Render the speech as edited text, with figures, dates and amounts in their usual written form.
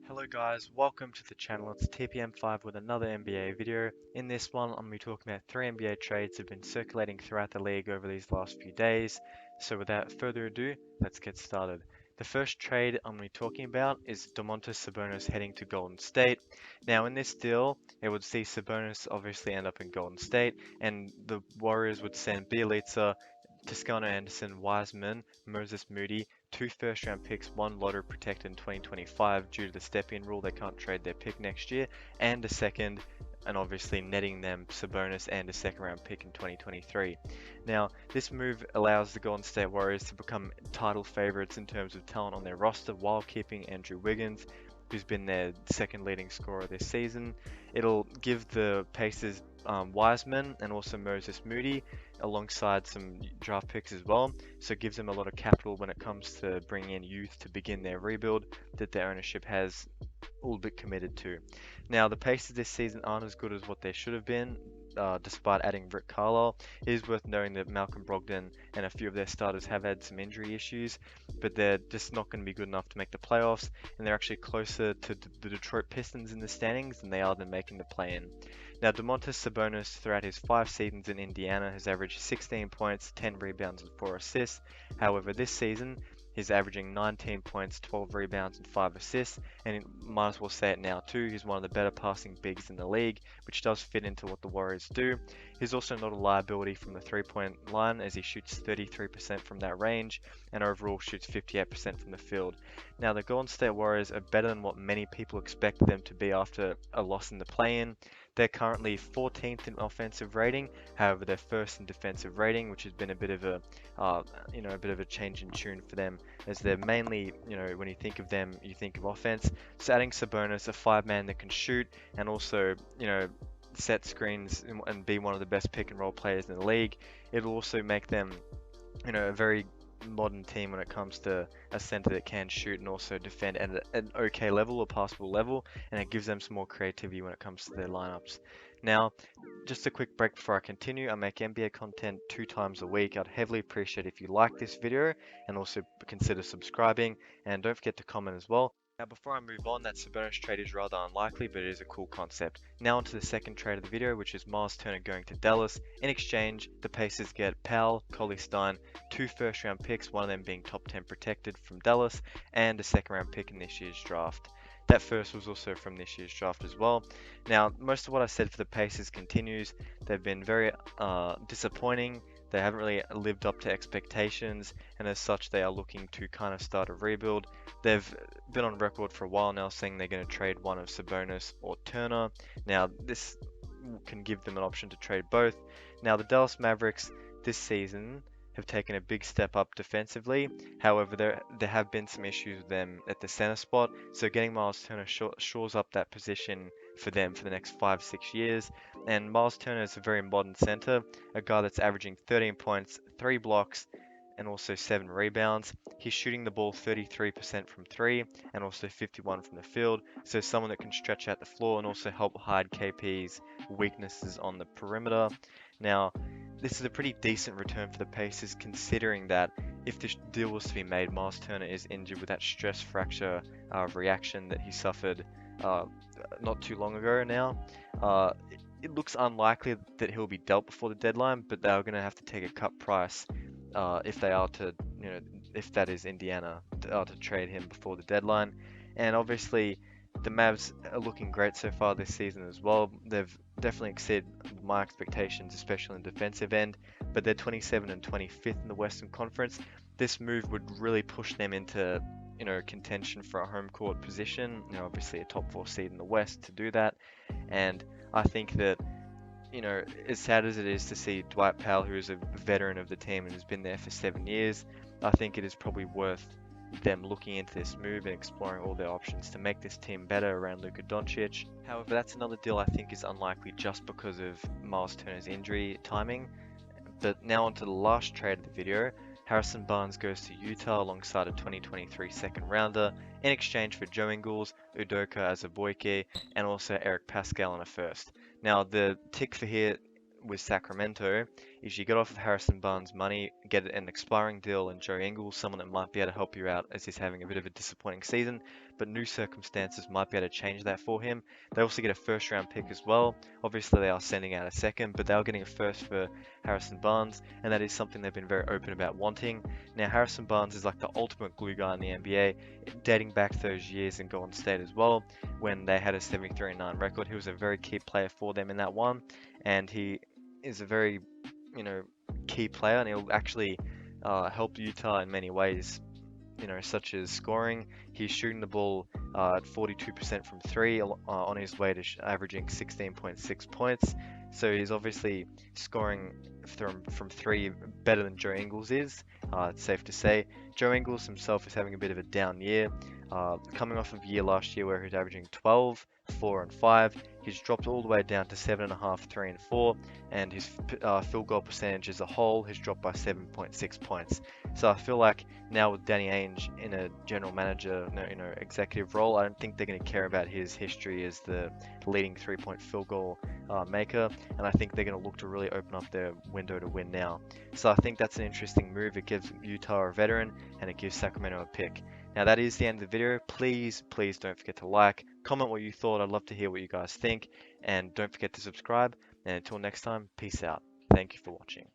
Hello guys, welcome to the channel. It's TPM5 with another NBA video. In this one, I'm going to be talking about three NBA trades that have been circulating throughout the league over these last few days. So without further ado, let's get started. The first trade I'm going to be talking about is Domantas Sabonis heading to Golden State. Now in this deal, it would see Sabonis obviously end up in Golden State, and the Warriors would send Bjelica, Toscano Anderson, Wiseman, Moses Moody, two first round picks, one lottery protected in 2025 due to the step in rule. They can't trade their pick next year, and a second, and obviously netting them Sabonis and a second round pick in 2023. Now, this move allows the Golden State Warriors to become title favorites in terms of talent on their roster while keeping Andrew Wiggins, who's been their second leading scorer this season. It'll give the Pacers Wiseman and also Moses Moody alongside some draft picks as well. So it gives them a lot of capital when it comes to bringing in youth to begin their rebuild that their ownership has all but committed to. Now, the Pacers this season aren't as good as what they should have been. Despite adding Rick Carlisle, it is worth noting that Malcolm Brogdon and a few of their starters have had some injury issues, but they're just not going to be good enough to make the playoffs, and they're actually closer to the Detroit Pistons in the standings than they are than making the play-in. Now, Domantas Sabonis, throughout his 5 seasons in Indiana, has averaged 16 points, 10 rebounds, and 4 assists. However, this season, he's averaging 19 points, 12 rebounds, and 5 assists, and might as well say it now too, he's one of the better passing bigs in the league, which does fit into what the Warriors do. He's also not a liability from the three-point line, as he shoots 33% from that range, and overall shoots 58% from the field. Now, the Golden State Warriors are better than what many people expected them to be after a loss in the play-in. They're currently 14th in offensive rating, however they're first in defensive rating, which has been a bit of a change in tune for them, as they're mainly, when you think of them, you think of offense. So adding Sabonis, a five-man that can shoot, and also, set screens and be one of the best pick and roll players in the league, it'll also make them, a very modern team when it comes to a center that can shoot and also defend at an okay level, a passable level, and it gives them some more creativity when it comes to their lineups. Now, just a quick break before I continue. I make NBA content 2 times a week. I'd heavily appreciate if you like this video and also consider subscribing, and don't forget to comment as well. Now, before I move on, that Sabonis trade is rather unlikely, but it is a cool concept. Now onto the second trade of the video, which is Myles Turner going to Dallas. In exchange, the Pacers get Powell, Cauley-Stein, 2 first-round picks, one of them being top 10 protected from Dallas, and a second-round pick in this year's draft. That first was also from this year's draft as well. Now, most of what I said for the Pacers continues. They've been very disappointing. They haven't really lived up to expectations, and as such, they are looking to kind of start a rebuild. They've been on record for a while now saying they're going to trade one of Sabonis or Turner. Now, this can give them an option to trade both. Now, the Dallas Mavericks this season have taken a big step up defensively. However, there have been some issues with them at the center spot, so getting Myles Turner shores up that position for them for the next 5-6 years. And Myles Turner is a very modern center, a guy that's averaging 13 points, 3 blocks, and also 7 rebounds. He's shooting the ball 33% from 3 and also 51 from the field, so someone that can stretch out the floor and also help hide KP's weaknesses on the perimeter. Now, this is a pretty decent return for the Pacers, considering that if this deal was to be made, Myles Turner is injured with that stress fracture reaction that he suffered not too long ago now. It looks unlikely that he'll be dealt before the deadline, but they are going to have to take a cut price if they are to, if that is Indiana, to trade him before the deadline. And obviously, the Mavs are looking great so far this season as well. They've definitely exceeded my expectations, especially in the defensive end, but they're 27 and 25th in the Western Conference. This move would really push them into, contention for a home court position, obviously a top 4 seed in the West to do that. And I think that, as sad as it is to see Dwight Powell, who is a veteran of the team and has been there for 7 years, I think it is probably worth them looking into this move and exploring all their options to make this team better around Luka Doncic. However, that's another deal I think is unlikely just because of Myles Turner's injury timing. But now onto the last trade of the video. Harrison Barnes goes to Utah alongside a 2023 second rounder in exchange for Joe Ingles, Udoka Azubuike, and also Eric Pascal on a first. Now, the tick for here with Sacramento is you get off of Harrison Barnes' money, get an expiring deal in Joe Ingles, someone that might be able to help you out as he's having a bit of a disappointing season, but new circumstances might be able to change that for him. They also get a first round pick as well. Obviously, they are sending out a second, but they are getting a first for Harrison Barnes, and that is something they've been very open about wanting. Now, Harrison Barnes is like the ultimate glue guy in the NBA, dating back those years in Golden State as well, when they had a 73-9 record. He was a very key player for them in that one, and he is a very, you know, key player, and he'll actually help Utah in many ways, such as scoring. He's shooting the ball at 42% from three, on his way to averaging 16.6 points. So he's obviously scoring from three better than Joe Ingles is. It's safe to say. Joe Ingles himself is having a bit of a down year. Coming off of year last year where he was averaging 12, 4, and 5, he's dropped all the way down to 7.5, 3, and 4, and his field goal percentage as a whole has dropped by 7.6 points. So I feel like now with Danny Ainge in a general manager, executive role, I don't think they're going to care about his history as the leading three-point field goal maker, and I think they're going to look to really open up their window to win now. So I think that's an interesting move. It gives Utah a veteran, and it gives Sacramento a pick. Now that is the end of the video. Please don't forget to like, comment what you thought. I'd love to hear what you guys think, and don't forget to subscribe. And until next time, peace out. Thank you for watching.